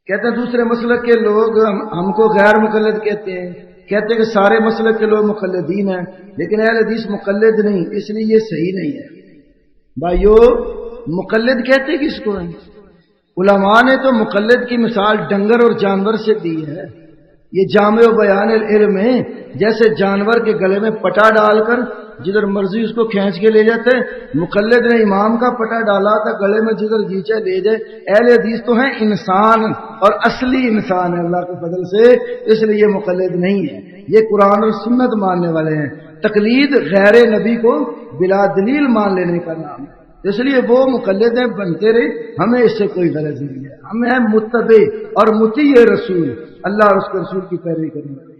کہتے ہیں دوسرے مسلک کے لوگ ہم کو غیر مقلد کہتے ہیں، کہتے ہیں کہ سارے مسلک کے لوگ مقلدین ہیں، لیکن اہل حدیث مقلد نہیں، اس لیے یہ صحیح نہیں ہے۔ بھائیو، مقلد کہتے کس کو ہیں؟ علماء نے تو مقلد کی مثال ڈنگر اور جانور سے دی ہے۔ یہ جامع و بیان العلم ہے، جیسے جانور کے گلے میں پٹا ڈال کر جدھر مرضی اس کو کھینچ کے لے جاتے، مقلد نے امام کا پٹا ڈالا تھا گلے میں، جدھر جیچے لے جائے۔ اہل حدیث تو ہیں انسان، اور اصلی انسان ہے اللہ کے فضل سے، اس لیے یہ مقلد نہیں ہے، یہ قرآن اور سنت ماننے والے ہیں۔ تقلید غیر نبی کو بلا دلیل مان لینے کا نام ہے، اس لیے وہ مقلد ہیں، بنتے رہے، ہمیں اس سے کوئی غرض نہیں ہے۔ ہم ہیں متبع اور مطیع رسول، اللہ اور اس کے رسول کی پیروی کرنے والے۔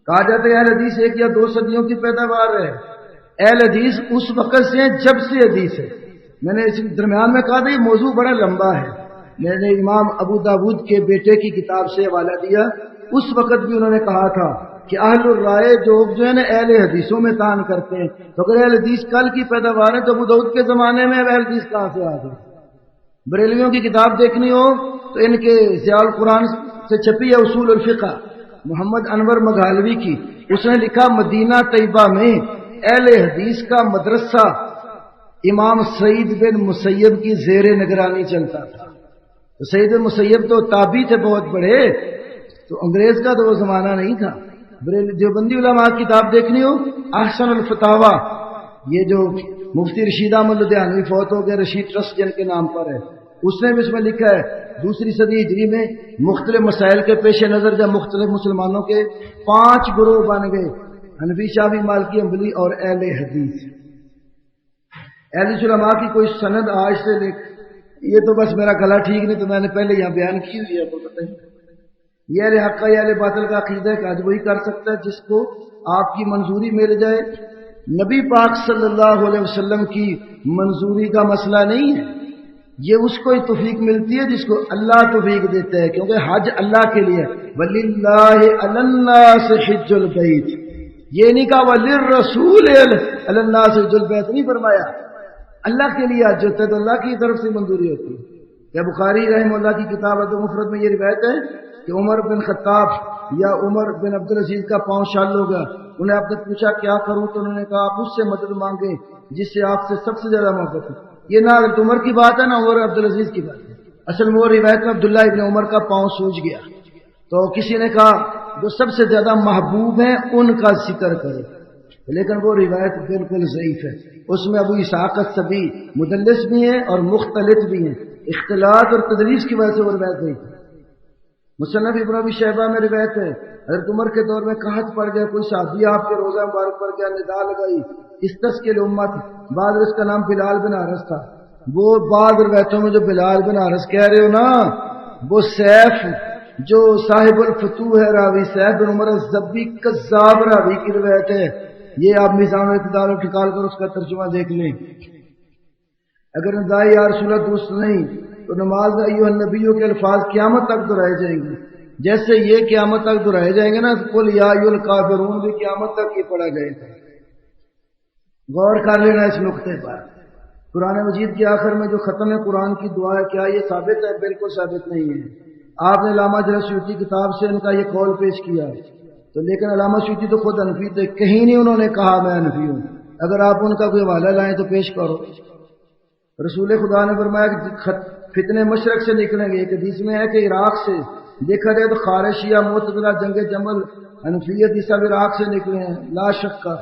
کہا جاتا ہے اہل حدیث 1 یا 2 صدیوں کی پیداوار ہے۔ اہل حدیث اس وقت سے ہیں جب سے حدیث ہے۔ میں نے اس درمیان میں کہا تھا یہ موضوع بڑا لمبا ہے، میں نے امام ابو داود کے بیٹے کی کتاب سے حوالہ دیا، اس وقت بھی انہوں نے کہا تھا کہ اہل الرائے جو ہے نا اہل حدیثوں میں تان کرتے ہیں، تو اگر اہل حدیث کل کی پیداوار ہے تو ابو داود کے زمانے میں اہل حدیث کہاں سے آ گئے؟ بریلویوں کی کتاب دیکھنی ہو تو ان کے ضیاء القرآن سے چھپی ہے اصول الفقہ، محمد انور مغالوی کی، اس نے لکھا مدینہ طیبہ میں اہل حدیث کا مدرسہ امام سعید بن مسیب کی زیر نگرانی چلتا تھا۔ تو سعید بن مسیب تو تابعی تھے بہت بڑے، تو انگریز کا تو وہ زمانہ نہیں تھا۔ دیوبندی علماء کی کتاب دیکھنی ہو احسن الفتاوی، یہ جو مفتی رشید احمد لدھیانوی فوت ہو گئے، رشید ٹرسٹ جن کے نام پر ہے، اس نے بھی اس میں لکھا ہے 2 صدی ہجری میں مختلف مسائل کے پیش نظر جب مختلف مسلمانوں کے 5 گروہ بن گئے، حنفی، شافعی، مالکی، حنبلی اور اہل حدیث۔ اہل حدیث علماء کی کوئی سند آج سے لے، یہ تو بس میرا گلا ٹھیک نہیں تو میں نے پہلے یہاں بیان کی ہوئی ہے، آپ کو پتہ ہے یہ اہل حق کا یا اہل باطل کا عقیدہ ہے کہ آج وہی کر سکتا ہے جس کو آپ کی منظوری مل جائے۔ نبی پاک صلی اللہ علیہ وسلم کی منظوری کا مسئلہ نہیں ہے، یہ اس کو ہی توفیق ملتی ہے جس کو اللہ توفیق دیتا ہے، کیونکہ حج اللہ کے لیے وَلِلَّهِ عَلَى النَّاسِ حِجُّ الْبَيْتِ، یہ نہیں کہا وَلِلرَّسُولِ عَلَى النَّاسِ حِجُّ الْبَيْتِ نہیں فرمایا، اللہ کے لیے حج ہوتا ہے تو اللہ کی طرف سے منظوری ہوتی ہے۔ یا بخاری رحمہ اللہ کی کتاب ادب مفرد میں یہ روایت ہے کہ عمر بن خطاب یا عمر بن عبدالعزیز کا پاؤں شال ہو گیا، انہیں آپ نے پوچھا کیا کروں، تو انہوں نے کہا آپ اس سے مدد مانگیں جس سے آپ سے سب سے زیادہ محبت ہے۔ یہ نہ حضرت عمر کی بات ہے نہ عمر عبدالعزیز کی بات ہے، اصل میں وہ روایت میں عبداللہ ابن عمر کا پاؤں سوج گیا، تو کسی نے کہا جو سب سے زیادہ محبوب ہیں ان کا ذکر کرے، لیکن وہ روایت بالکل ضعیف ہے، اس میں ابو اسحاق السبی مدلس بھی ہیں اور مختلط بھی ہیں، اختلاط اور تدلیس کی وجہ سے وہ روایت ضعیف ہے۔ مصنف ابن ابی شیبہ میں روایت ہے حضرت عمر کے دور میں قحط پڑ گیا، کوئی صحابی آپ کے روزہ مبارک پر گیا، ندا لگائی استسقی الامت، بعد اس کا نام بلال بن حارث تھا، وہ بعض روایتوں میں جو بلال بن حارث کہہ رہے ہو نا، وہ سیف جو صاحب الفتوح ہے راوی سیف بن عمر الزبی کذاب راوی کی روایت ہے، یہ آپ میزان الاعتدال اٹھکال کر اس کا ترجمہ دیکھ لیں۔ اگر ندائی یا رسول اللہ درست نہیں تو نماز میں ایھا النبیوں کے الفاظ قیامت تک دہرائے جائیں گے، جیسے یہ قیامت تک دہرائے جائیں گے نا، قل یا ایھا الکافرون بھی قیامت تک یہ پڑھا جائے گا۔ غور کر لینا اس نقطے پر۔ قرآن مجید کے آخر میں جو ختم قرآن کی دعا ہے، کیا یہ ثابت ہے؟ بالکل ثابت نہیں ہے۔ آپ نے علامہ جلال سیوطی کتاب سے ان کا یہ قول پیش کیا، تو لیکن علامہ سیوطی تو خود حنفی تھے، کہیں نہیں انہوں نے کہا میں حنفی ہوں، اگر آپ ان کا کوئی حوالہ لائیں تو پیش کرو۔ رسول خدا نے فرمایا کہ فتنے مشرق سے نکلیں گے، ایک حدیث میں ہے کہ عراق سے، دیکھا جائے تو خارشیہ، معتزلہ، جنگ جمل، حنفیت، یہ سب عراق سے نکلے ہیں لا شک کا۔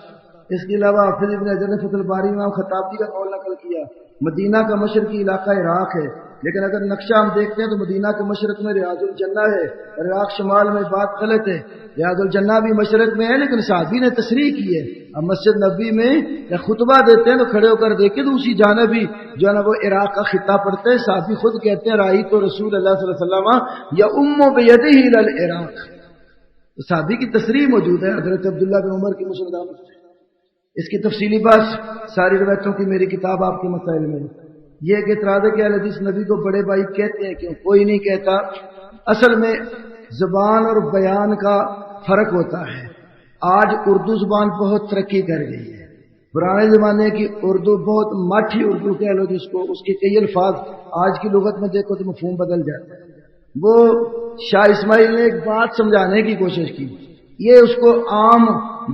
اس کے علاوہ حافظ ابن حجر نے فتح الباری میں خطابی کا قول نقل کیا، مدینہ کا مشرقی علاقہ عراق ہے، لیکن اگر نقشہ ہم دیکھتے ہیں تو مدینہ کے مشرق میں ریاض الجنہ ہے، اور عراق شمال میں، بات غلط ہے، ریاض الجنہ بھی مشرق میں ہے، لیکن صحابی نے تصریح کی ہے۔ اب مسجد نبی میں یا خطبہ دیتے ہیں تو کھڑے ہو کر دیکھیں تو اسی جانب ہی جو ہے نا وہ عراق کا خطہ پڑتے ہیں، صحابی خود کہتے ہیں رائی تو رسول اللہ صلی اللہ علیہ وسلم یا بیدہ الی العراق، صحابی کی تصریح موجود ہے حضرت عبداللہ بن عمر کی مسلم۔ اس کی تفصیلی بات ساری روایتوں کی میری کتاب آپ کے مسائل میں۔ یہ ایک اعتراض ہے کہ اہل حدیث نبی کو بڑے بھائی کہتے ہیں کیوں؟ کوئی نہیں کہتا، اصل میں زبان اور بیان کا فرق ہوتا ہے۔ آج اردو زبان بہت ترقی کر گئی ہے، پرانے زمانے کی اردو بہت ماٹھی اردو کہہ لو جس کو، اس کے کئی الفاظ آج کی لغت میں دیکھو تو مفہوم بدل جاتا ہے۔ وہ شاہ اسماعیل نے ایک بات سمجھانے کی کوشش کی، یہ اس کو عام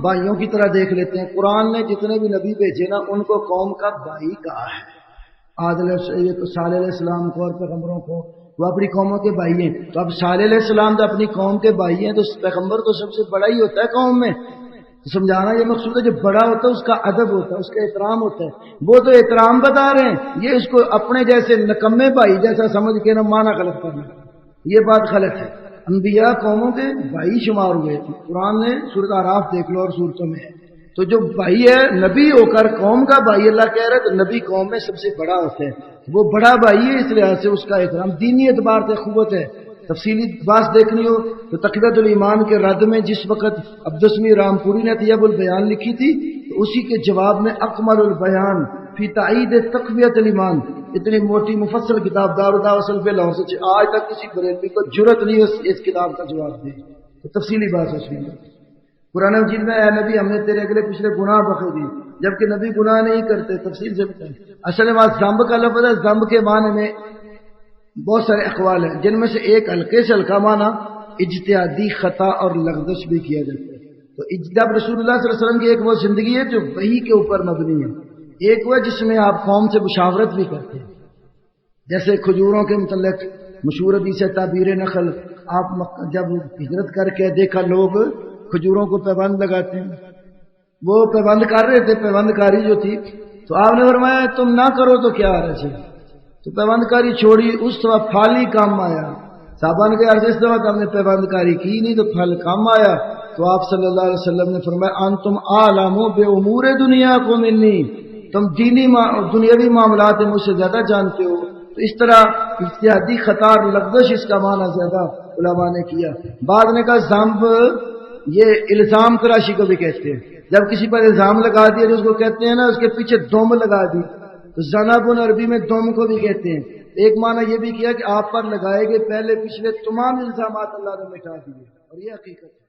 بھائیوں کی طرح دیکھ لیتے ہیں۔ قرآن نے جتنے بھی نبی بھیجے نا ان کو قوم کا بھائی کہا ہے، صالح علیہ السلام کو اور پیغمبروں کو وہ اپنی قوموں کے بھائی ہیں۔ تو اب صالح علیہ السلام تو اپنی قوم کے بھائی ہیں، تو پیغمبر تو سب سے بڑا ہی ہوتا ہے قوم میں۔ سمجھانا یہ مقصود ہے، جو بڑا ہوتا ہے اس کا ادب ہوتا ہے، اس کا احترام ہوتا ہے۔ وہ تو احترام بتا رہے ہیں، یہ اس کو اپنے جیسے نکمے بھائی جیسا سمجھ کے نہ مانا غلط کرنا، یہ بات غلط ہے۔ انبیاء قوموں کے بھائی شمار ہوئے، قرآن نے سورۃ اعراف دیکھ لو اور سورتوں میں ہے۔ تو جو بھائی ہے نبی ہو کر قوم کا بھائی اللہ کہہ رہا ہے، تو نبی قوم میں سب سے بڑا ہوتا ہے، وہ بڑا بھائی ہے، اس لحاظ سے اس کا احترام دینی اعتبار سے قوت ہے۔ تفصیلی بات دیکھنی ہو تو تقویۃ الایمان کے رد میں جس وقت عبدالسمی رامپوری نے طیب البیان لکھی تھی، تو اسی کے جواب میں اکمل البیان فی تائید تقویۃ الایمان، اتنی موٹی مفصل کتاب دارالدعوۃ پہ لاہور سے آج تک کسی بریلوی کو جرأت نہیں اس کتاب کا جواب دے، تو تفصیلی بات ہے اس میں۔ قرآن مجید میں اے نبی ہم نے تیرے اگلے پچھلے گناہ بخش دی، جبکہ نبی گناہ نہیں کرتے، تفصیل سے بتائیں۔ اصل میں ذنب کا لفظ ہے، ذنب کے معنی میں بہت سارے اقوال ہیں، جن میں سے ایک ہلکے سے ہلکا معنی اجتہادی خطا اور لغزش بھی کیا جاتا ہے۔ تو جب رسول اللہ صلی اللہ علیہ وسلم کی ایک وہ زندگی ہے جو وحی کے اوپر مبنی ہے، ایک وہ جس میں آپ قوم سے مشاورت بھی کرتے ہیں، جیسے کھجوروں کے متعلق مشہور حدیث ہے تعبیر نخل، آپ جب ہجرت کر کے دیکھا لوگ کھجوروں کو پیبند لگاتے ہیں، وہ پیبند کر رہے تھے، پیبند کاری جو تھی، تو آپ نے فرمایا تم نہ کرو تو کیا حرج ہے، تو پیبند کاری چھوڑی، اس وقت پھل ہی کام آیا۔ صحابہ نے کہا اس وقت ہم نے پیبند کاری کی نہیں تو پھل کام آیا، تو آپ صلی اللہ علیہ وسلم نے فرمایا انتم عالم بے امور دنیا کو منی، تم دنیاوی معاملات مجھ سے زیادہ جانتے ہو۔ تو اس طرح اجتہادی خطا اور لغزش اس کا معنی زیادہ علماء نے کیا۔ بعد نے کہا ذنب یہ الزام تراشی کو بھی کہتے ہیں، جب کسی پر الزام لگا دیا جو اس کو کہتے ہیں نا اس کے پیچھے دوم لگا دی، تو زنابن عربی میں دوم کو بھی کہتے ہیں۔ ایک معنی یہ بھی کیا کہ آپ پر لگائے گئے پہلے پچھلے تمام الزامات اللہ نے مٹا دیے، اور یہ حقیقت ہے۔